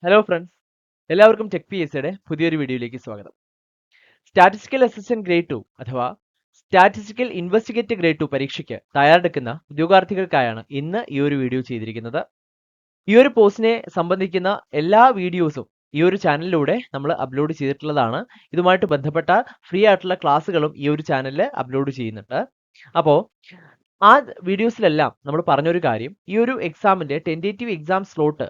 Hello friends, എല്ലാവർക്കും tech P S സിയുടെ പുതിയൊരു വീഡിയോയിലേക്ക് സ്വാഗതം. സ്റ്റാറ്റിസ്റ്റിക്കൽ അസിസ്റ്റന്റ് ഗ്രേഡ് 2 അഥവാ സ്റ്റാറ്റിസ്റ്റിക്കൽ ഇൻവെസ്റ്റിഗേറ്റർ ഗ്രേഡ് 2 പരീക്ഷയ്ക്ക് തയ്യാറെടുക്കുന്ന ഉദ്യോഗാർത്ഥികൾക്കായാണ് ഇന്ന് ഈ ഒരു വീഡിയോ ചെയ്തിരിക്കുന്നത്. ഈ ഒരു പോസ്റ്റിനെ സംബന്ധിക്കുന്ന എല്ലാ വീഡിയോസും ഈ ഒരു ചാനലിലൂടെ നമ്മൾ അപ്ലോഡ് ചെയ്തിട്ടുള്ളതാണ്. ഇതുമായിട്ട് ബന്ധപ്പെട്ട ഫ്രീ ആയിട്ടുള്ള ക്ലാസ്സുകളും ഈ ഒരു ചാനലിൽ അപ്ലോഡ് ചെയ്യുന്നുണ്ട്. അപ്പോൾ ആ വീഡിയോസിലെല്ലാം നമ്മൾ പറഞ്ഞൊരു കാര്യം, ഈ ഒരു എക്സാമിന്റെ ടെന്റേറ്റീവ് എക്സാം സ്ലോട്ട്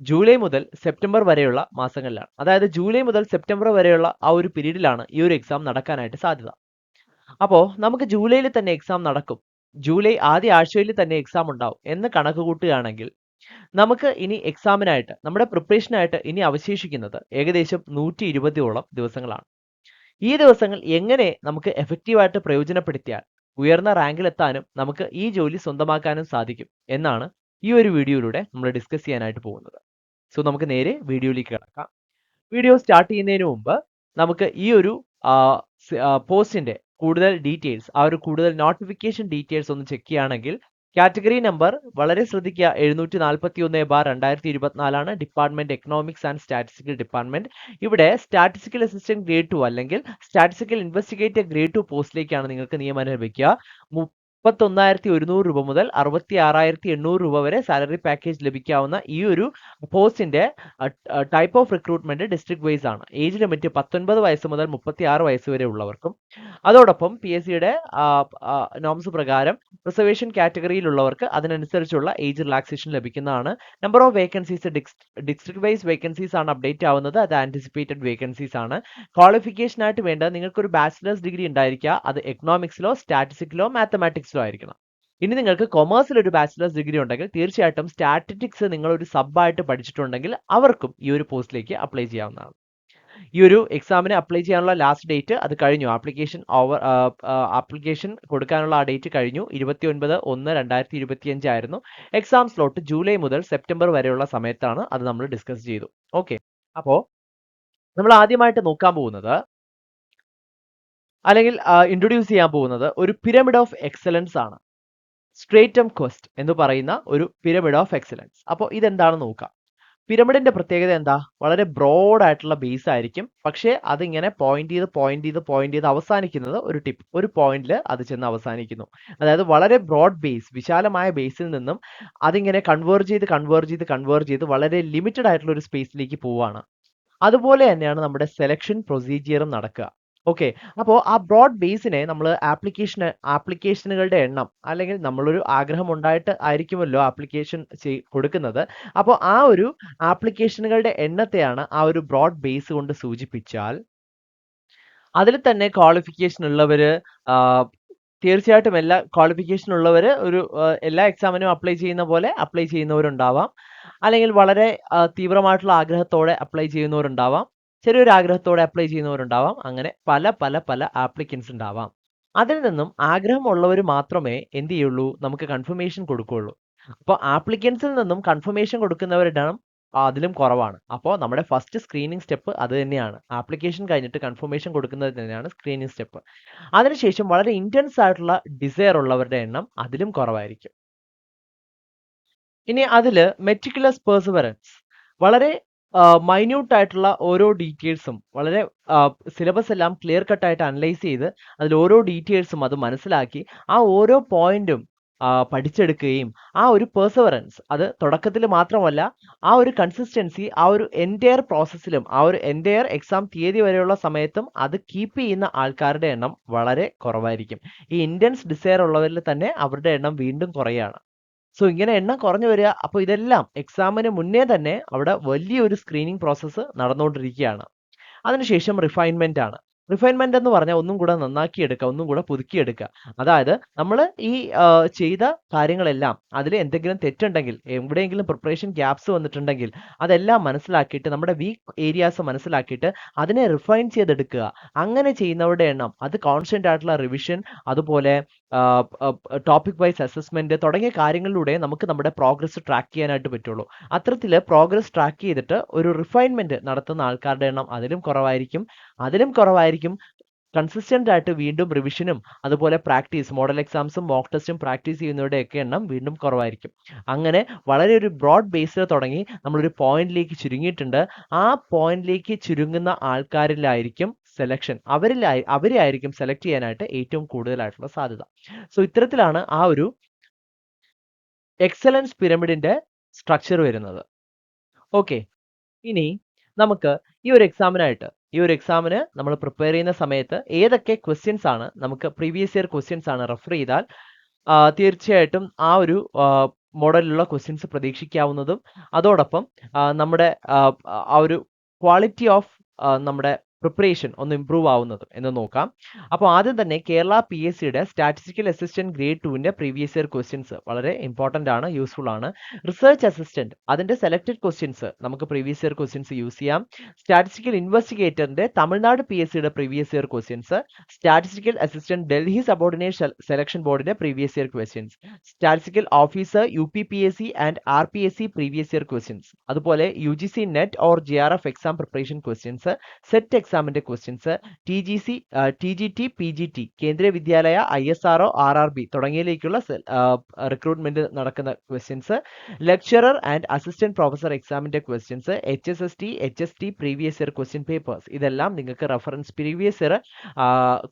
ജൂലൈ മുതൽ സെപ്റ്റംബർ വരെയുള്ള മാസങ്ങളിലാണ്. അതായത് ജൂലൈ മുതൽ സെപ്റ്റംബർ വരെയുള്ള ആ ഒരു പീരീഡിലാണ് ഈ ഒരു എക്സാം നടക്കാനായിട്ട് സാധ്യത. അപ്പോൾ നമുക്ക് ജൂലൈയിൽ തന്നെ എക്സാം നടക്കും, ജൂലൈ ആദ്യ ആഴ്ചയിൽ തന്നെ എക്സാം ഉണ്ടാവും എന്ന് കണക്ക് കൂട്ടുകയാണെങ്കിൽ നമുക്ക് ഇനി എക്സാമിനായിട്ട് നമ്മുടെ പ്രിപ്പറേഷനായിട്ട് ഇനി അവശേഷിക്കുന്നത് ഏകദേശം 120ഓളം ദിവസങ്ങളാണ്. ഈ ദിവസങ്ങൾ എങ്ങനെ നമുക്ക് എഫക്റ്റീവായിട്ട് പ്രയോജനപ്പെടുത്തിയാൽ ഉയർന്ന റാങ്കിലെത്താനും നമുക്ക് ഈ ജോലി സ്വന്തമാക്കാനും സാധിക്കും എന്നാണ് ഈ ഒരു വീഡിയോയിലൂടെ നമ്മൾ ഡിസ്കസ് ചെയ്യാനായിട്ട് പോകുന്നത്. സോ നമുക്ക് നേരെ വീഡിയോയിലേക്ക് കിടക്കാം. വീഡിയോ സ്റ്റാർട്ട് ചെയ്യുന്നതിന് മുമ്പ് നമുക്ക് ഈ ഒരു പോസ്റ്റിന്റെ കൂടുതൽ ഡീറ്റെയിൽസ്, ആ ഒരു കൂടുതൽ നോട്ടിഫിക്കേഷൻ ഡീറ്റെയിൽസ് ഒന്ന് ചെക്ക് ചെയ്യുകയാണെങ്കിൽ കാറ്റഗറി നമ്പർ വളരെ ശ്രദ്ധിക്കുക, 741/2024 ആണ്. Department economics and statistical department. ഇവിടെ സ്റ്റാറ്റിസ്റ്റിക്കൽ അസിസ്റ്റന്റ് ഗ്രേഡ് 2 അല്ലെങ്കിൽ സ്റ്റാറ്റിസ്റ്റിക്കൽ ഇൻവെസ്റ്റിഗേറ്റർ ഗ്രേഡ് 2 പോസ്റ്റിലേക്കാണ് നിങ്ങൾക്ക് നിയമനം ലഭിക്കുക. 31,100 രൂപ മുതൽ 66,800 രൂപ വരെ സാലറി പാക്കേജ് ലഭിക്കാവുന്ന ഈ ഒരു പോസ്റ്റിന്റെ type of recruitment district vice ആണ്. ഏജ് ലിമിറ്റ് 19 വയസ്സ് മുതൽ 36 വയസ്സ് വരെ ഉള്ളവർക്കും, അതോടൊപ്പം PSCയുടെ നോംസ് പ്രകാരം റിസർവേഷൻ കാറ്റഗറിയിലുള്ളവർക്ക് അതിനനുസരിച്ചുള്ള ഏജ് റിലാക്സേഷൻ ലഭിക്കുന്നതാണ്. Number of vacancies district wise vacancies ആണ് അപ്ഡേറ്റ് ആവുന്നത്. അത് ആന്റിസിപ്പേറ്റഡ് വേക്കൻസീസ് ആണ്. ക്വാളിഫിക്കേഷൻ ആയിട്ട് വേണ്ട നിങ്ങൾക്ക് ഒരു ബാച്ചിലേഴ്സ് ഡിഗ്രി ഉണ്ടായിരിക്കുക. അത് എക്കണോമിക്സിലോ സ്റ്റാറ്റിസ്റ്റിക്സിലോ മാത്തമാറ്റിക്സിലോ ആയിരിക്കണം. ഇനി നിങ്ങൾക്ക് കൊമേഴ്സിൽ ഒരു ബാച്ചിലേഴ്സ് ഡിഗ്രി ഉണ്ടെങ്കിൽ തീർച്ചയായിട്ടും സ്റ്റാറ്റിസ്റ്റിക്സ് നിങ്ങൾ ഒരു സബ് ആയിട്ട് പഠിച്ചിട്ടുണ്ടെങ്കിൽ അവർക്കും ഈ ഒരു പോസ്റ്റിലേക്ക് അപ്ലൈ ചെയ്യാവുന്നതാണ്. ഈ ഒരു എക്സാമിന് അപ്ലൈ ചെയ്യാനുള്ള ലാസ്റ്റ് ഡേറ്റ് അത് കഴിഞ്ഞു. ആപ്ലിക്കേഷൻ കൊടുക്കാനുള്ള ആ ഡേറ്റ് കഴിഞ്ഞു. 29/1/2025 ആയിരുന്നു. എക്സാം സ്ലോട്ട് ജൂലൈ മുതൽ സെപ്റ്റംബർ വരെയുള്ള സമയത്താണ്. അത് നമ്മൾ ഡിസ്കസ് ചെയ്തു. ഓക്കെ, അപ്പോൾ നമ്മൾ ആദ്യമായിട്ട് നോക്കാൻ പോകുന്നത് അല്ലെങ്കിൽ ഇൻട്രൊഡ്യൂസ് ചെയ്യാൻ പോകുന്നത് ഒരു പിരമിഡ് ഓഫ് എക്സലൻസ് ആണ്. സ്ട്രേറ്റം ക്വസ്റ്റ് എന്ന് പറയുന്ന ഒരു പിരമിഡ് ഓഫ് എക്സലൻസ്. അപ്പോൾ ഇതെന്താണെന്ന് നോക്കാം. പിരമിഡിന്റെ പ്രത്യേകത എന്താ? വളരെ ബ്രോഡ് ആയിട്ടുള്ള ബേസ് ആയിരിക്കും. പക്ഷേ അതിങ്ങനെ പോയിന്റ് ചെയ്ത് അവസാനിക്കുന്നത് ഒരു പോയിന്റിൽ അത് ചെന്ന് അവസാനിക്കുന്നു. അതായത് വളരെ ബ്രോഡ് ബേസ്, വിശാലമായ ബേസിൽ നിന്നും അതിങ്ങനെ കൺവേർജ് ചെയ്ത് വളരെ ലിമിറ്റഡ് ആയിട്ടുള്ള ഒരു സ്പേസിലേക്ക് പോവുകയാണ്. അതുപോലെ തന്നെയാണ് നമ്മുടെ സെലക്ഷൻ പ്രൊസീജിയറും നടക്കുക. ഓക്കെ, അപ്പോൾ ആ ബ്രോഡ് ബേസിനെ നമ്മൾ ആപ്ലിക്കേഷനുകളുടെ എണ്ണം, അല്ലെങ്കിൽ നമ്മളൊരു ആഗ്രഹം ഉണ്ടായിട്ട് ആയിരിക്കുമല്ലോ ആപ്ലിക്കേഷൻ കൊടുക്കുന്നത്. അപ്പോൾ ആ ഒരു ആപ്ലിക്കേഷനുകളുടെ എണ്ണത്തെയാണ് ആ ഒരു ബ്രോഡ് ബേസ് കൊണ്ട് സൂചിപ്പിച്ചാൽ, അതിൽ തന്നെ ക്വാളിഫിക്കേഷൻ ഉള്ളവര്, തീർച്ചയായിട്ടും എല്ലാ ക്വാളിഫിക്കേഷൻ ഉള്ളവര് എല്ലാ എക്സാമിനും അപ്ലൈ ചെയ്യുന്ന പോലെ അപ്ലൈ ചെയ്യുന്നവരുണ്ടാവാം. അല്ലെങ്കിൽ വളരെ തീവ്രമായിട്ടുള്ള ആഗ്രഹത്തോടെ അപ്ലൈ ചെയ്യുന്നവരുണ്ടാവാം. ചെറിയൊരു ആഗ്രഹത്തോടെ അപ്ലൈ ചെയ്യുന്നവരുണ്ടാവാം. അങ്ങനെ പല പല പല ആപ്ലിക്കൻസ് ഉണ്ടാവാം. അതിൽ നിന്നും ആഗ്രഹമുള്ളവർ മാത്രമേ എന്ത് ചെയ്യുള്ളൂ, നമുക്ക് കൺഫർമേഷൻ കൊടുക്കുകയുള്ളൂ. അപ്പോൾ ആപ്ലിക്കൻസിൽ നിന്നും കൺഫർമേഷൻ കൊടുക്കുന്നവരുടെ എണ്ണം അതിലും കുറവാണ്. അപ്പോൾ നമ്മുടെ ഫസ്റ്റ് സ്ക്രീനിങ് സ്റ്റെപ്പ് അത് തന്നെയാണ്. ആപ്ലിക്കേഷൻ കഴിഞ്ഞിട്ട് കൺഫർമേഷൻ കൊടുക്കുന്നത് തന്നെയാണ് സ്ക്രീനിങ് സ്റ്റെപ്പ്. അതിനുശേഷം വളരെ ഇന്റൻസ് ആയിട്ടുള്ള ഡിസയർ ഉള്ളവരുടെ എണ്ണം അതിലും കുറവായിരിക്കും. ഇനി അതിൽ മെറ്റിക്കുലസ് പെർസിവറൻസ്, വളരെ മൈന്യൂട്ട് ആയിട്ടുള്ള ഓരോ ഡീറ്റെയിൽസും, വളരെ സിലബസ് എല്ലാം ക്ലിയർ കട്ട് ആയിട്ട് അനലൈസ് ചെയ്ത് അതിൽ ഓരോ ഡീറ്റെയിൽസും അത് മനസ്സിലാക്കി ആ ഓരോ പോയിന്റും പഠിച്ചെടുക്കുകയും ആ ഒരു പെർസിവറൻസ്, അത് തുടക്കത്തിൽ മാത്രമല്ല ആ ഒരു കൺസിസ്റ്റൻസി ആ ഒരു എൻറ്റയർ പ്രോസസ്സിലും ആ ഒരു എൻറ്റയർ എക്സാം തീയതി വരെയുള്ള സമയത്തും അത് കീപ്പ് ചെയ്യുന്ന ആൾക്കാരുടെ എണ്ണം വളരെ കുറവായിരിക്കും. ഈ ഇന്റൻസ് ഡിസയർ ഉള്ളവരിൽ തന്നെ അവരുടെ എണ്ണം വീണ്ടും കുറയാണ്. സോ ഇങ്ങനെ എണ്ണം കുറഞ്ഞു വരിക. അപ്പോൾ ഇതെല്ലാം എക്സാമിന് മുന്നേ തന്നെ അവിടെ വലിയൊരു സ്ക്രീനിങ് പ്രോസസ്സ് നടന്നുകൊണ്ടിരിക്കുകയാണ്. അതിനുശേഷം റിഫൈൻമെന്റ് ആണ്. റിഫൈൻമെന്റ് എന്ന് പറഞ്ഞാൽ ഒന്നും കൂടെ നന്നാക്കിയെടുക്കുക, ഒന്നും കൂടെ പുതുക്കിയെടുക്കുക. അതായത് നമ്മൾ ഈ ചെയ്ത കാര്യങ്ങളെല്ലാം അതിൽ എന്തെങ്കിലും തെറ്റുണ്ടെങ്കിൽ, എവിടെയെങ്കിലും പ്രിപ്പറേഷൻ ഗ്യാപ്സ് വന്നിട്ടുണ്ടെങ്കിൽ അതെല്ലാം മനസ്സിലാക്കിയിട്ട്, നമ്മുടെ വീക്ക് ഏരിയാസ് മനസ്സിലാക്കിയിട്ട് അതിനെ റിഫൈൻ ചെയ്തെടുക്കുക. അങ്ങനെ ചെയ്യുന്നവരുടെ എണ്ണം, അത് കോൺസ്റ്റന്റ് ആയിട്ടുള്ള റിവിഷൻ, അതുപോലെ ടോപ്പിക് വൈസ് അസസ്മെന്റ് തുടങ്ങിയ കാര്യങ്ങളിലൂടെ നമുക്ക് നമ്മുടെ പ്രോഗ്രസ് ട്രാക്ക് ചെയ്യാനായിട്ട് പറ്റുള്ളൂ. അത്തരത്തിൽ പ്രോഗ്രസ് ട്രാക്ക് ചെയ്തിട്ട് ഒരു റിഫൈൻമെന്റ് നടത്തുന്ന ആൾക്കാരുടെ എണ്ണം അതിലും കുറവായിരിക്കും. കൺസിസ്റ്റന്റ് ആയിട്ട് വീണ്ടും റിവിഷനും അതുപോലെ പ്രാക്ടീസ് മോഡൽ എക്സാംസും മോക്ക് ടെസ്റ്റും പ്രാക്ടീസ് ചെയ്യുന്നവരുടെയൊക്കെ എണ്ണം വീണ്ടും കുറവായിരിക്കും. അങ്ങനെ വളരെ ഒരു ബ്രോഡ് ബേസിൽ തുടങ്ങി നമ്മളൊരു പോയിന്റിലേക്ക് ചുരുങ്ങിയിട്ടുണ്ട്. ആ പോയിന്റിലേക്ക് ചുരുങ്ങുന്ന ആൾക്കാരിലായിരിക്കും സെലക്ഷൻ, അവരെ ആയിരിക്കും സെലക്ട് ചെയ്യാനായിട്ട് ഏറ്റവും കൂടുതലായിട്ടുള്ള സാധ്യത. സോ ഇത്തരത്തിലാണ് ആ ഒരു എക്സലൻസ് പിരമിഡിന്റെ സ്ട്രക്ചർ വരുന്നത്. ഓക്കെ, ഇനി നമുക്ക് ഈ ഒരു എക്സാമിന് നമ്മൾ പ്രിപ്പയർ ചെയ്യുന്ന സമയത്ത് ഏതൊക്കെ ക്വസ്റ്റ്യൻസ് ആണ് നമുക്ക് പ്രീവിയസ് ഇയർ ക്വസ്റ്റ്യൻസ് ആണ് റെഫർ ചെയ്താൽ തീർച്ചയായിട്ടും ആ ഒരു മോഡലിലുള്ള ക്വസ്റ്റ്യൻസ് പ്രതീക്ഷിക്കാവുന്നതും അതോടൊപ്പം നമ്മുടെ ആ ഒരു ക്വാളിറ്റി ഓഫ് നമ്മുടെ പ്രിപ്പറേഷൻ ഒന്ന് ഇംപ്രൂവ് ആവുന്നതും എന്ന് നോക്കാം. അപ്പോൾ ആദ്യം തന്നെ കേരള PSCയുടെ സ്റ്റാറ്റിസ്റ്റിക്കൽ അസിസ്റ്റന്റ് ഗ്രേഡ് 2ന്റെ പ്രീവിയസ് ഇയർ ക്വസ്റ്റ്യൻസ് വളരെ ഇമ്പോർട്ടന്റ് ആണ്, യൂസ്ഫുൾ ആണ്. റിസർച്ച് അസിസ്റ്റന്റ് അതിന്റെ സെലക്ടഡ് ക്വസ്റ്റ്യൻസ് നമുക്ക് പ്രീവിയസ് ഇയർ ക്വസ്റ്റ്യൻസ് യൂസ് ചെയ്യാം. സ്റ്റാറ്റിസ്റ്റിക്കൽ ഇൻവെസ്റ്റിഗേറ്ററിന്റെ തമിഴ്നാട് PSCയുടെ previous year questions, statistical assistant Delhi subordinate selection ബോർഡിന്റെ previous year questions, statistical officer UPPSC and RPSC previous year questions, അതുപോലെ UGC net or JRF exam preparation questions, set എക്സാമിന്റെ questions, TGT PGT Kendriya Vidyalaya ISRO RRB തുടങ്ങിയതിലേക്കുള്ള recruitment നടക്കുന്ന questions, lecturer and assistant professor എക്സാമിന്റെ questions, HSST HST previous year question papers, ഇതെല്ലാം നിങ്ങൾക്ക് reference previous year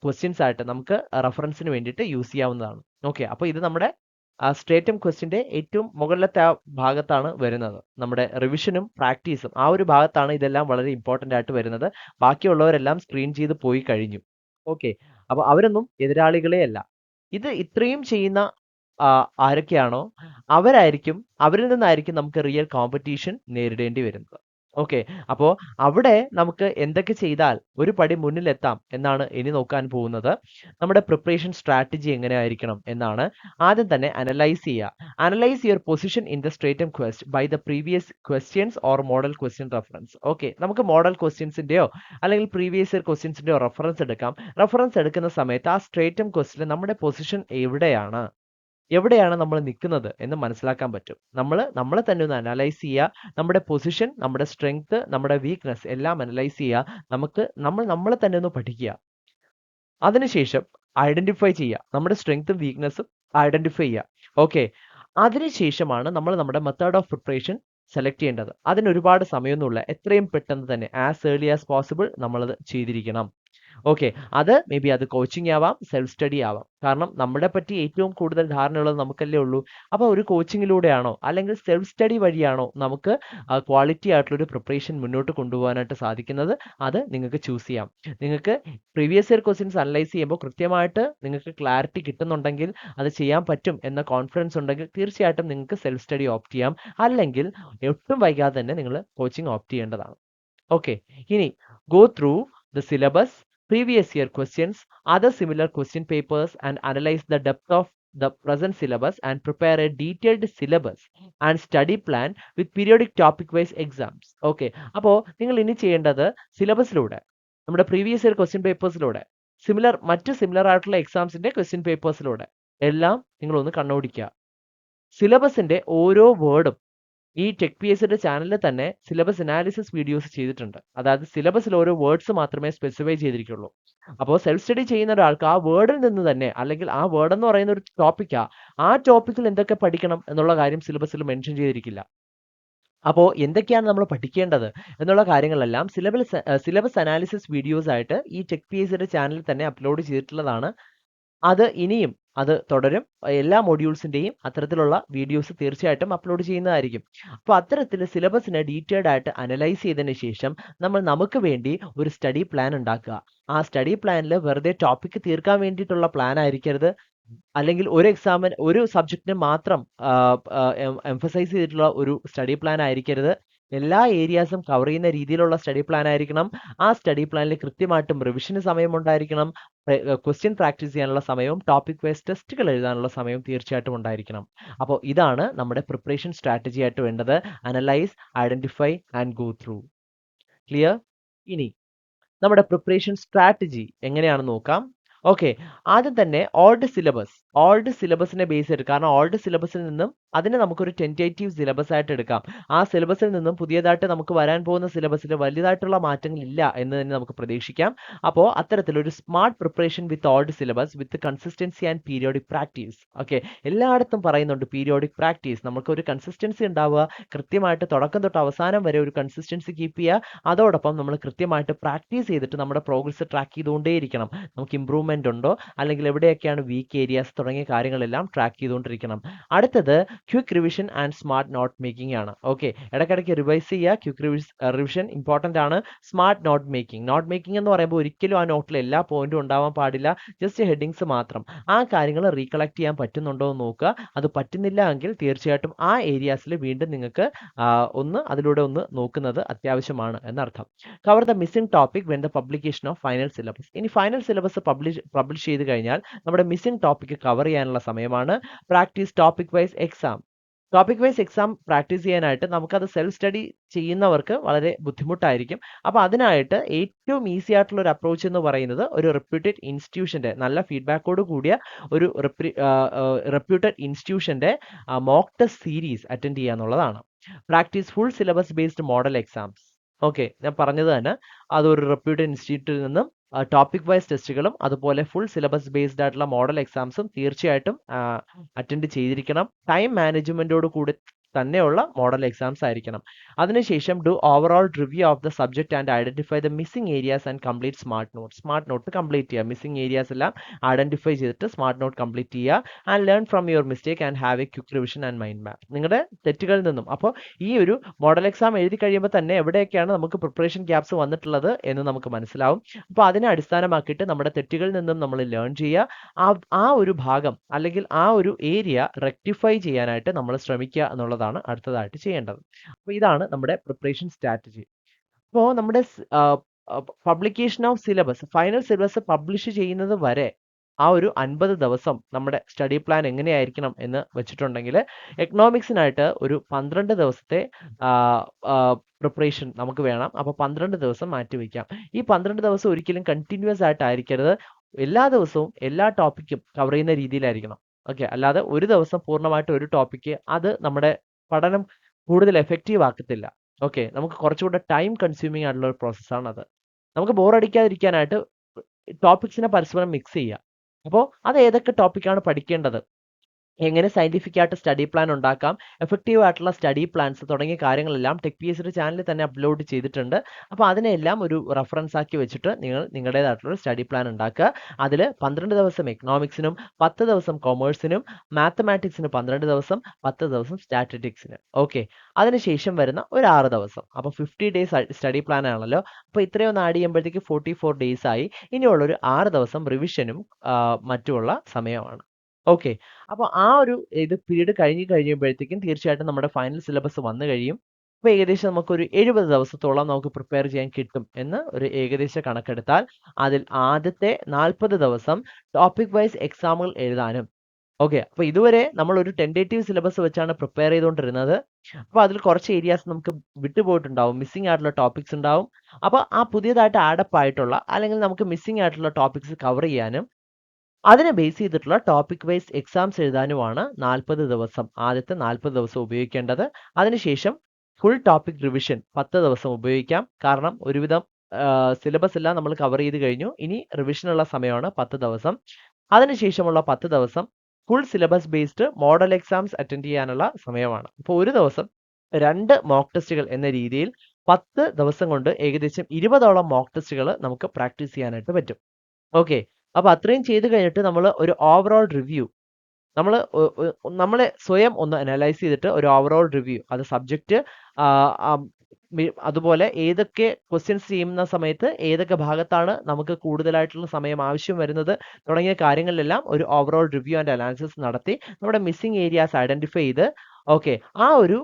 questions ആയിട്ട് നമുക്ക് റെഫറൻസിന് വേണ്ടിയിട്ട് യൂസ് ചെയ്യാവുന്നതാണ്. ഓക്കെ, അപ്പോൾ ഇത് നമ്മുടെ സ്ട്രേറ്റം ക്വസ്റ്റിന്റെ ഏറ്റവും മുകളിലത്തെ ആ ഭാഗത്താണ് വരുന്നത്. നമ്മുടെ റിവിഷനും പ്രാക്ടീസും ആ ഒരു ഭാഗത്താണ് ഇതെല്ലാം വളരെ ഇമ്പോർട്ടന്റ് ആയിട്ട് വരുന്നത്. ബാക്കിയുള്ളവരെല്ലാം സ്ക്രീൻ ചെയ്ത് പോയി കഴിഞ്ഞു. ഓക്കെ, അപ്പൊ അവരൊന്നും എതിരാളികളെ അല്ല. ഇത് ഇത്രയും ചെയ്യുന്ന ആരൊക്കെയാണോ അവരിൽ നിന്നായിരിക്കും നമുക്ക് റിയൽ കോമ്പറ്റീഷൻ നേരിടേണ്ടി വരുന്നത്. ഓക്കെ, അപ്പോൾ അവിടെ നമുക്ക് എന്തൊക്കെ ചെയ്താൽ ഒരു പടി മുന്നിലെത്താം എന്നാണ് ഇനി നോക്കാൻ പോകുന്നത്. നമ്മുടെ പ്രിപ്പറേഷൻ സ്ട്രാറ്റജി എങ്ങനെയായിരിക്കണം എന്നാണ്. ആദ്യം തന്നെ analyse your position in the stratum quest by the previous questions or model question reference. Okay, നമുക്ക് മോഡൽ ക്വസ്റ്റ്യൻസിന്റെയോ അല്ലെങ്കിൽ പ്രീവിയസ് ഇയർ ക്വസ്റ്റ്യൻസിന്റെയോ റെഫറൻസ് എടുക്കാം. റെഫറൻസ് എടുക്കുന്ന സമയത്ത് ആ സ്ട്രേറ്റം ക്വസ്റ്റിൽ നമ്മുടെ പൊസിഷൻ എവിടെയാണ് നമ്മൾ നിൽക്കുന്നത് എന്ന് മനസ്സിലാക്കാൻ പറ്റും. നമ്മളെ തന്നെ ഒന്ന് അനലൈസ് ചെയ്യുക. നമ്മുടെ പൊസിഷൻ, നമ്മുടെ സ്ട്രെങ്ത്, നമ്മുടെ വീക്ക്നെസ് എല്ലാം അനലൈസ് ചെയ്യുക. നമ്മളെ തന്നെ ഒന്ന് പഠിക്കുക. അതിനുശേഷം ഐഡന്റിഫൈ ചെയ്യുക, നമ്മുടെ സ്ട്രെങ്ത്തും വീക്ക്നെസ്സും ഐഡന്റിഫൈ ചെയ്യുക. ഓക്കെ, അതിനുശേഷമാണ് നമ്മൾ നമ്മുടെ മെത്തേഡ് ഓഫ് പ്രിപ്പറേഷൻ സെലക്ട് ചെയ്യേണ്ടത്. അതിന് ഒരുപാട് സമയമൊന്നുമില്ല, എത്രയും പെട്ടെന്ന് തന്നെ ആസ് ഏർലി ആസ് പോസിബിൾ നമ്മളത് ചെയ്തിരിക്കണം. ഓക്കെ, അത് മേ ബി അത് കോച്ചിങ് ആവാം, സെൽഫ് സ്റ്റഡി ആവാം. കാരണം നമ്മളെ പറ്റി ഏറ്റവും കൂടുതൽ ധാരണയുള്ളത് നമുക്കല്ലേ ഉള്ളൂ. അപ്പോൾ ഒരു കോച്ചിങ്ങിലൂടെയാണോ അല്ലെങ്കിൽ സെൽഫ് സ്റ്റഡി വഴിയാണോ നമുക്ക് ക്വാളിറ്റി ആയിട്ടുള്ള ഒരു പ്രിപ്പറേഷൻ മുന്നോട്ട് കൊണ്ടുപോകാനായിട്ട് സാധിക്കുന്നത്, അത് നിങ്ങൾക്ക് ചൂസ് ചെയ്യാം. നിങ്ങൾക്ക് പ്രീവിയസ് ഇയർ ക്വസ്റ്റ്യൻസ് അനലൈസ് ചെയ്യുമ്പോൾ കൃത്യമായിട്ട് നിങ്ങൾക്ക് ക്ലാരിറ്റി കിട്ടുന്നുണ്ടെങ്കിൽ, അത് ചെയ്യാൻ പറ്റും എന്ന കോൺഫിഡൻസ് ഉണ്ടെങ്കിൽ തീർച്ചയായിട്ടും നിങ്ങൾക്ക് സെൽഫ് സ്റ്റഡി ഓപ്റ്റ് ചെയ്യാം. അല്ലെങ്കിൽ ഒട്ടും വൈകാതെ തന്നെ നിങ്ങൾ കോച്ചിങ് ഓപ്റ്റ് ചെയ്യേണ്ടതാണ്. ഓക്കെ, ഇനി go through the syllabus, previous year questions, other similar question papers and analyze the depth of the present syllabus and prepare a detailed syllabus and study plan with periodic topic wise exams. Okay, അപ്പോൾ നിങ്ങൾ ഇനി ചെയ്യേണ്ടത് സിലബസിലൂടെ, നമ്മുടെ previous year question പേപ്പേഴ്സിലൂടെ, മറ്റ് similar ആയിട്ടുള്ള എക്സാംസിന്റെ question പേപ്പേഴ്സിലൂടെ എല്ലാം നിങ്ങൾ ഒന്ന് കണ്ണോടിക്കുക. സിലബസിന്റെ ഓരോ വേർഡും ഈ ടെക് PSCയുടെ ചാനലിൽ തന്നെ സിലബസ് അനാലിസിസ് വീഡിയോസ് ചെയ്തിട്ടുണ്ട്. അതായത് സിലബസിൽ ഓരോ വേർഡ്സ് മാത്രമേ സ്പെസിഫൈ ചെയ്തിരിക്കുള്ളൂ. അപ്പോൾ സെൽഫ് സ്റ്റഡി ചെയ്യുന്ന ഒരാൾക്ക് ആ വേർഡിൽ നിന്ന് തന്നെ, അല്ലെങ്കിൽ ആ വേർഡ് എന്ന് പറയുന്ന ഒരു ടോപ്പിക്കാ, ആ ടോപ്പിക്കിൽ എന്തൊക്കെ പഠിക്കണം എന്നുള്ള കാര്യം സിലബസിൽ മെൻഷൻ ചെയ്തിരിക്കില്ല. അപ്പോൾ എന്തൊക്കെയാണ് നമ്മൾ പഠിക്കേണ്ടത് എന്നുള്ള കാര്യങ്ങളെല്ലാം സിലബസ് അനാലിസിസ് വീഡിയോസ് ആയിട്ട് ഈ ടെക് PSCയുടെ ചാനലിൽ തന്നെ അപ്ലോഡ് ചെയ്തിട്ടുള്ളതാണ്. ഇനിയും അത് തുടരും. എല്ലാ മൊഡ്യൂൾസിന്റെയും അത്തരത്തിലുള്ള വീഡിയോസ് തീർച്ചയായിട്ടും അപ്ലോഡ് ചെയ്യുന്നതായിരിക്കും. അപ്പോൾ അത്തരത്തിൽ സിലബസിനെ ഡീറ്റെയിൽഡ് ആയിട്ട് അനലൈസ് ചെയ്തതിന് ശേഷം നമുക്ക് വേണ്ടി ഒരു സ്റ്റഡി പ്ലാൻ ഉണ്ടാക്കുക. ആ സ്റ്റഡി പ്ലാനിൽ വെറുതെ ടോപ്പിക് തീർക്കാൻ വേണ്ടിയിട്ടുള്ള പ്ലാൻ ആയിരിക്കരുത്, അല്ലെങ്കിൽ ഒരു സബ്ജക്റ്റിനെ മാത്രം എംഫസൈസ് ചെയ്തിട്ടുള്ള ഒരു സ്റ്റഡി പ്ലാൻ ആയിരിക്കരുത്. എല്ലാ ഏരിയാസും കവർ ചെയ്യുന്ന രീതിയിലുള്ള സ്റ്റഡി പ്ലാൻ ആയിരിക്കണം. ആ സ്റ്റഡി പ്ലാനിൽ കൃത്യമായിട്ടും റിവിഷന് സമയം ഉണ്ടായിരിക്കണം, ക്വസ്റ്റ്യൻ പ്രാക്ടീസ് ചെയ്യാനുള്ള സമയവും ടോപ്പിക് വൈസ് ടെസ്റ്റുകൾ എഴുതാനുള്ള സമയവും തീർച്ചയായിട്ടും ഉണ്ടായിരിക്കണം. അപ്പോൾ ഇതാണ് നമ്മുടെ പ്രിപ്പറേഷൻ സ്ട്രാറ്റജി ആയിട്ട് വേണ്ടത്. Analyse, identify and go through. Clear? ഇനി നമ്മുടെ പ്രിപ്പറേഷൻ സ്ട്രാറ്റജി എങ്ങനെയാണെന്ന് നോക്കാം. ഓക്കെ, ആദ്യം തന്നെ ഓൾഡ് സിലബസ് ഓൾഡ് സിലബസിനെ ബേസ് ചെയ്തിട്ട്, കാരണം ഓൾഡ് സിലബസിൽ നിന്നും അതിനെ നമുക്കൊരു ടെൻറ്റേറ്റീവ് സിലബസ് ആയിട്ട് എടുക്കാം. ആ സിലബസിൽ നിന്നും പുതിയതായിട്ട് നമുക്ക് വരാൻ പോകുന്ന സിലബസിൽ വലുതായിട്ടുള്ള മാറ്റങ്ങൾ ഇല്ല എന്ന് തന്നെ നമുക്ക് പ്രതീക്ഷിക്കാം. അപ്പോൾ അത്തരത്തിലൊരു smart preparation with old syllabus with consistency and periodic practice. Okay, എല്ലായിടത്തും പറയുന്നുണ്ട് പീരിയോഡിക് പ്രാക്ടീസ്. നമുക്ക് ഒരു കൺസിസ്റ്റൻസി ഉണ്ടാവുക, കൃത്യമായിട്ട് തുടക്കം തൊട്ട് അവസാനം വരെ ഒരു കൺസിസ്റ്റൻസി കീപ്പ് ചെയ്യുക. അതോടൊപ്പം നമ്മൾ കൃത്യമായിട്ട് പ്രാക്ടീസ് ചെയ്തിട്ട് നമ്മുടെ പ്രോഗ്രസ് ട്രാക്ക് ചെയ്തുകൊണ്ടേയിരിക്കണം. നമുക്ക് ഇമ്പ്രൂവ്മെന്റ് ഉണ്ടോ, അല്ലെങ്കിൽ എവിടെയൊക്കെയാണ് വീക്ക് ഏരിയാസ് തുടങ്ങിയ കാര്യങ്ങളെല്ലാം ട്രാക്ക് ചെയ്തുകൊണ്ടിരിക്കണം. അടുത്തത് quick revision and smart note making ആണ്. ഓക്കെ, ഇടയ്ക്കിടയ്ക്ക് റിവൈസ് ചെയ്യുക. ക്വിക്ക് റിവിഷൻ ഇമ്പോർട്ടന്റ് ആണ്. സ്മാർട്ട് നോട്ട് മേക്കിംഗ് എന്ന് പറയുമ്പോൾ ഒരിക്കലും ആ നോട്ടിൽ എല്ലാ പോയിന്റും ഉണ്ടാവാൻ പാടില്ല, ജസ്റ്റ് ഹെഡിങ്സ് മാത്രം. ആ കാര്യങ്ങൾ റീകളക്ട് ചെയ്യാൻ പറ്റുന്നുണ്ടോ എന്ന് നോക്കുക. അത് പറ്റുന്നില്ല എങ്കിൽ തീർച്ചയായിട്ടും ആ ഏരിയാസിൽ വീണ്ടും നിങ്ങൾക്ക് അതിലൂടെ ഒന്ന് നോക്കുന്നത് അത്യാവശ്യമാണ് എന്നർത്ഥം. Cover the missing topic when the publication of final syllabus. ഇനി ഫൈനൽ സിലബസ് പബ്ലിഷ് ചെയ്ത് കഴിഞ്ഞാൽ നമ്മുടെ മിസ്സിംഗ് ടോപ്പിക് കവർ ചെയ്യാനുള്ള സമയമാണ്. Practice topic wise exam. Topic wise exam practice ചെയ്യാനായിട്ട് നമുക്കത് സെൽഫ് സ്റ്റഡി ചെയ്യുന്നവർക്ക് വളരെ ബുദ്ധിമുട്ടായിരിക്കും. അപ്പോൾ അതിനായിട്ട് ഏറ്റവും ഈസി ആയിട്ടുള്ള ഒരു അപ്രോച്ച് എന്ന് പറയുന്നത് ഒരു റെപ്യൂട്ടഡ് ഇൻസ്റ്റിറ്റ്യൂഷന്റെ നല്ല ഫീഡ്ബാക്കോട് കൂടിയ ഒരു റെപ്യൂട്ടഡ് ഇൻസ്റ്റിറ്റ്യൂഷന്റെ മോക്ക് ടെസ്റ്റ് സീരീസ് അറ്റൻഡ് ചെയ്യുക എന്നുള്ളതാണ്. Practice full syllabus based model exams. Okay, ഞാൻ പറഞ്ഞത് തന്നെ അതൊരു റെപ്യൂട്ടഡ് ഇൻസ്റ്റിറ്റ്യൂട്ടിൽ നിന്നും ടോപ്പിക് വൈസ് ടെസ്റ്റുകളും അതുപോലെ ഫുൾ സിലബസ് ബേസ്ഡ് ആയിട്ടുള്ള മോഡൽ എക്സാംസും തീർച്ചയായിട്ടും അറ്റൻഡ് ചെയ്തിരിക്കണം. ടൈം മാനേജ്മെന്റോട് കൂടി തന്നെയുള്ള മോഡൽ എക്സാംസ് ആയിരിക്കണം. അതിനുശേഷം do overall review of the subject and identify the missing areas and complete smart note. Smart note complete ചെയ്യുക. മിസ്സിംഗ് ഏരിയാസ് എല്ലാം ഐഡന്റിഫൈ ചെയ്തിട്ട് സ്മാർട്ട് നോട്ട് കംപ്ലീറ്റ് ചെയ്യുക. And learn from your mistake and have a quick revision and mind map. നിങ്ങളുടെ തെറ്റുകളിൽ നിന്നും, അപ്പോൾ ഈ ഒരു മോഡൽ എക്സാം എഴുതി കഴിയുമ്പോൾ തന്നെ എവിടെയൊക്കെയാണ് നമുക്ക് പ്രിപ്പറേഷൻ ഗ്യാപ്സ് വന്നിട്ടുള്ളത് എന്ന് നമുക്ക് മനസ്സിലാവും. അപ്പോൾ അതിനെ അടിസ്ഥാനമാക്കിയിട്ട് നമ്മുടെ തെറ്റുകളിൽ നിന്നും നമ്മൾ ലേൺ ചെയ്യുക. ആ ഒരു ഭാഗം അല്ലെങ്കിൽ ആ ഒരു ഏരിയ റെക്ടിഫൈ ചെയ്യാനായിട്ട് നമ്മൾ ശ്രമിക്കുക എന്നുള്ളതാണ് അടുത്തതായിട്ട് ചെയ്യേണ്ടത്. അപ്പോൾ ഇതാണ് നമ്മുടെ പ്രിപ്പറേഷൻ സ്ട്രാറ്റജി. അപ്പോൾ നമ്മുടെ publication of syllabus, final syllabus publish ചെയ്യുന്നത് വരെ ആ ഒരു 50 ദിവസം നമ്മുടെ സ്റ്റഡി പ്ലാൻ എങ്ങനെയായിരിക്കണം എന്ന് വെച്ചിട്ടുണ്ടെങ്കിൽ എക്കണോമിക്സിനായിട്ട് ഒരു 12 ദിവസത്തെ പ്രിപ്പറേഷൻ നമുക്ക് വേണം. അപ്പോൾ 12 ദിവസം മാറ്റി വയ്ക്കാം. ഈ 12 ദിവസം ഒരിക്കലും കണ്ടിന്യൂസ് ആയിട്ടായിരിക്കരുത്. എല്ലാ ദിവസവും എല്ലാ ടോപ്പിക്കും കവർ ചെയ്യുന്ന രീതിയിലായിരിക്കണം. ഓക്കെ, അല്ലാതെ ഒരു ദിവസം പൂർണ്ണമായിട്ട് ഒരു ടോപ്പിക്ക്, അത് നമ്മുടെ പഠനം കൂടുതൽ എഫക്റ്റീവ് ആക്കത്തില്ല. ഓക്കെ, നമുക്ക് കുറച്ചുകൂടെ ടൈം കൺസ്യൂമിങ് ആയിട്ടുള്ള ഒരു പ്രോസസ്സാണ് അത്. നമുക്ക് ബോറടിക്കാതിരിക്കാനായിട്ട് ടോപ്പിക്സിനെ പരസ്പരം മിക്സ് ചെയ്യുക. അപ്പോൾ അത് ഏതൊക്കെ ടോപ്പിക്കാണ് പഠിക്കേണ്ടത്, എങ്ങനെ സയന്റിഫിക് ആയിട്ട് സ്റ്റഡി പ്ലാൻ ഉണ്ടാക്കാം, എഫക്റ്റീവ് ആയിട്ടുള്ള സ്റ്റഡി പ്ലാൻസ് തുടങ്ങിയ കാര്യങ്ങളെല്ലാം ടെക് പി എസ് സിയുടെ ചാനലിൽ തന്നെ അപ്ലോഡ് ചെയ്തിട്ടുണ്ട്. അപ്പോൾ അതിനെല്ലാം ഒരു റെഫറൻസ് ആക്കി വെച്ചിട്ട് നിങ്ങൾ നിങ്ങളുടേതായിട്ടുള്ള സ്റ്റഡി പ്ലാൻ ഉണ്ടാക്കുക. അതിൽ 12 ദിവസം എക്കണോമിക്സിനും 10 ദിവസം കൊമേഴ്സിനും, മാത്തമാറ്റിക്സിന് 12 ദിവസം, 10 ദിവസം സ്റ്റാറ്റിസ്റ്റിക്സിന്. ഓക്കെ, അതിനുശേഷം വരുന്ന ഒരു 6 ദിവസം. അപ്പോൾ 50 ഡേയ്സ് സ്റ്റഡി പ്ലാൻ ആണല്ലോ. അപ്പോൾ ഇത്രയും ഒന്ന് ആഡ് ചെയ്യുമ്പോഴത്തേക്ക് 44 ഡേയ്സ് ആയി. ഇനിയുള്ളൊരു 6 ദിവസം റിവിഷനും മറ്റുമുള്ള സമയമാണ്. ഓക്കെ, അപ്പോൾ ആ ഒരു പീരീഡ് കഴിയുമ്പോഴത്തേക്കും തീർച്ചയായിട്ടും നമ്മുടെ ഫൈനൽ സിലബസ് വന്നു കഴിയും. അപ്പോൾ ഏകദേശം നമുക്കൊരു 70 ദിവസത്തോളം നമുക്ക് പ്രിപ്പയർ ചെയ്യാൻ കിട്ടും എന്ന് ഒരു ഏകദേശ കണക്കെടുത്താൽ അതിൽ ആദ്യത്തെ 40 ദിവസം ടോപ്പിക് വൈസ് എക്സാമുകൾ എഴുതാനും. ഓക്കെ, അപ്പോൾ ഇതുവരെ നമ്മൾ ഒരു ടെൻറ്റേറ്റീവ് സിലബസ് വെച്ചാണ് പ്രിപ്പയർ ചെയ്തുകൊണ്ടിരുന്നത്. അപ്പോൾ അതിൽ കുറച്ച് ഏരിയാസ് നമുക്ക് വിട്ടുപോയിട്ടുണ്ടാവും, മിസ്സിംഗ് ആയിട്ടുള്ള ടോപ്പിക്സ് ഉണ്ടാവും. അപ്പോൾ ആ പുതിയതായിട്ട് ആഡപ്പ് ആയിട്ടുള്ള അല്ലെങ്കിൽ നമുക്ക് മിസ്സിംഗ് ആയിട്ടുള്ള ടോപ്പിക്സ് കവർ ചെയ്യാനും അതിനെ ബേസ് ചെയ്തിട്ടുള്ള ടോപ്പിക് വൈസ് എക്സാംസ് എഴുതാനുമാണ് 40 ദിവസം, ആദ്യത്തെ 40 ദിവസം ഉപയോഗിക്കേണ്ടത്. അതിനുശേഷം ഫുൾ ടോപ്പിക് റിവിഷൻ 10 ദിവസം ഉപയോഗിക്കാം. കാരണം ഒരുവിധം സിലബസ് എല്ലാം നമ്മൾ കവർ ചെയ്ത് കഴിഞ്ഞു. ഇനി റിവിഷനുള്ള സമയമാണ് 10 ദിവസം. അതിനുശേഷമുള്ള 10 ദിവസം full syllabus based model exams attend ചെയ്യാനുള്ള സമയമാണ്. ഇപ്പോൾ ഒരു ദിവസം 2 മോക്ക് ടെസ്റ്റുകൾ എന്ന രീതിയിൽ 10 ദിവസം കൊണ്ട് ഏകദേശം 20ഓളം മോക്ക് ടെസ്റ്റുകൾ നമുക്ക് പ്രാക്ടീസ് ചെയ്യാനായിട്ട് പറ്റും. ഓക്കെ, അപ്പോൾ അത്രയും ചെയ്ത് കഴിഞ്ഞിട്ട് നമ്മൾ ഒരു ഓവറോൾ റിവ്യൂ, നമ്മളെ സ്വയം ഒന്ന് അനലൈസ് ചെയ്തിട്ട് ഒരു ഓവറോൾ റിവ്യൂ, അത് സബ്ജക്റ്റ്, അതുപോലെ ഏതൊക്കെ ക്വസ്റ്റ്യൻസ് ചെയ്യുന്ന സമയത്ത് ഏതൊക്കെ ഭാഗത്താണ് നമുക്ക് കൂടുതലായിട്ടുള്ള സമയം ആവശ്യം വരുന്നത് തുടങ്ങിയ കാര്യങ്ങളിലെല്ലാം ഒരു ഓവറോൾ റിവ്യൂ ആൻഡ് അനാലിസിസ് നടത്തി നമ്മുടെ മിസ്സിംഗ് ഏരിയാസ് ഐഡന്റിഫൈ ചെയ്ത് ഓക്കെ ആ ഒരു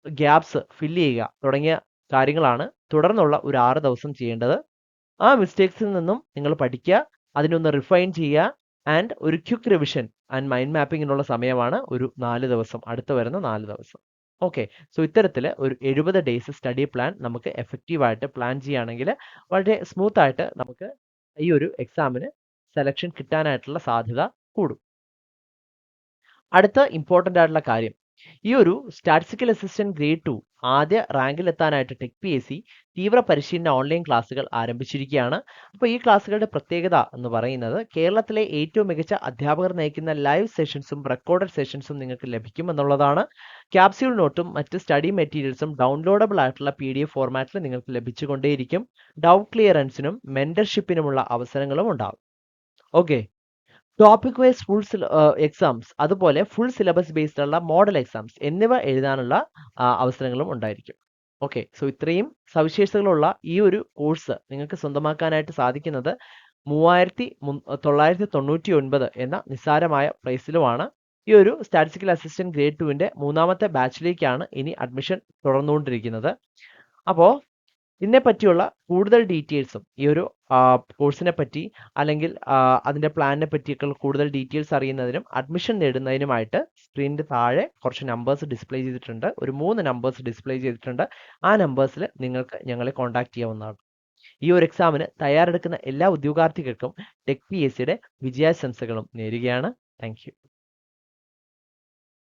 ഗ്യാപ്സ് ഫില്ല് ചെയ്യുക തുടങ്ങിയ കാര്യങ്ങളാണ് തുടർന്നുള്ള ഒരു 6 ദിവസം ചെയ്യേണ്ടത്. ആ മിസ്റ്റേക്സിൽ നിന്നും നിങ്ങൾ പഠിക്കുക, അതിനൊന്ന് റിഫൈൻ ചെയ്യുക, ആൻഡ് ഒരു ക്വിക്ക് റിവിഷൻ ആൻഡ് മൈൻഡ് മാപ്പിങ്ങിനുള്ള സമയമാണ് ഒരു 4 ദിവസം, അടുത്ത് വരുന്ന 4 ദിവസം. ഓക്കെ, സോ ഇത്തരത്തിൽ ഒരു 70 ഡേയ്സ് സ്റ്റഡി പ്ലാൻ നമുക്ക് എഫക്റ്റീവായിട്ട് പ്ലാൻ ചെയ്യുകയാണെങ്കിൽ വളരെ സ്മൂത്ത് ആയിട്ട് നമുക്ക് ഈ ഒരു എക്സാമിന് സെലക്ഷൻ കിട്ടാനായിട്ടുള്ള സാധ്യത കൂടും. അടുത്ത ഇമ്പോർട്ടൻ്റ് ആയിട്ടുള്ള കാര്യം, ഈ ഒരു സ്റ്റാറ്റിസ്റ്റിക്കൽ അസിസ്റ്റന്റ് ഗ്രേഡ് 2 ആദ്യ റാങ്കിൽ എത്താനായിട്ട് ടെക് പി എസ് സി തീവ്ര പരിശീലന ഓൺലൈൻ ക്ലാസ്സുകൾ ആരംഭിച്ചിരിക്കുകയാണ്. അപ്പോൾ ഈ ക്ലാസ്സുകളുടെ പ്രത്യേകത എന്ന് പറയുന്നത് കേരളത്തിലെ ഏറ്റവും മികച്ച അധ്യാപകർ നയിക്കുന്ന ലൈവ് സെഷൻസും റെക്കോർഡഡ് സെഷൻസും നിങ്ങൾക്ക് ലഭിക്കും എന്നുള്ളതാണ്. ക്യാപ്സ്യൂൾ നോട്ടും മറ്റ് സ്റ്റഡി മെറ്റീരിയൽസും ഡൗൺലോഡബിൾ ആയിട്ടുള്ള PDF ഫോർമാറ്റിൽ നിങ്ങൾക്ക് ലഭിച്ചുകൊണ്ടേയിരിക്കും. ഡൗട്ട് ക്ലിയറൻസിനും മെന്റർഷിപ്പിനുമുള്ള അവസരങ്ങളും ഉണ്ടാകും. Okay, topic wise full exams അതുപോലെ ഫുൾ സിലബസ് ബേസ്ഡ് ഉള്ള മോഡൽ എക്സാംസ് എന്നിവ എഴുതാനുള്ള അവസരങ്ങളും ഉണ്ടായിരിക്കും. ഓക്കെ, സോ ഇത്രയും സവിശേഷതകളുള്ള ഈ ഒരു കോഴ്സ് നിങ്ങൾക്ക് സ്വന്തമാക്കാനായിട്ട് സാധിക്കുന്നത് 3999 എന്ന നിസ്സാരമായ പ്രൈസിലുമാണ്. ഈ ഒരു സ്റ്റാറ്റിസ്റ്റിക്കൽ അസിസ്റ്റന്റ് ഗ്രേഡ് 2ന്റെ മൂന്നാമത്തെ ബാച്ചിലേക്കാണ് ഇനി അഡ്മിഷൻ തുടർന്നുകൊണ്ടിരിക്കുന്നത്. അപ്പോൾ ഇതിനെ പറ്റിയുള്ള കൂടുതൽ ഡീറ്റെയിൽസും ഈ ഒരു കോഴ്സിനെ പറ്റി അല്ലെങ്കിൽ അതിന്റെ പ്ലാനിനെ പറ്റിയൊക്കെ കൂടുതൽ ഡീറ്റെയിൽസ് അറിയുന്നതിനും അഡ്മിഷൻ നേടുന്നതിനുമായിട്ട് സ്ക്രീനിന്റെ താഴെ കുറച്ച് നമ്പേഴ്സ് ഡിസ്പ്ലേ ചെയ്തിട്ടുണ്ട്. ഒരു 3 നമ്പേഴ്സ് ഡിസ്പ്ലേ ചെയ്തിട്ടുണ്ട്. ആ നമ്പേഴ്സിൽ നിങ്ങൾക്ക് ഞങ്ങളെ കോൺടാക്ട് ചെയ്യാവുന്നതാണ്. ഈ ഒരു എക്സാമിന് തയ്യാറെടുക്കുന്ന എല്ലാ ഉദ്യോഗാർത്ഥികൾക്കും ടെക് PSCയുടെ വിജയാശംസകളും നേരുകയാണ്. Thank you.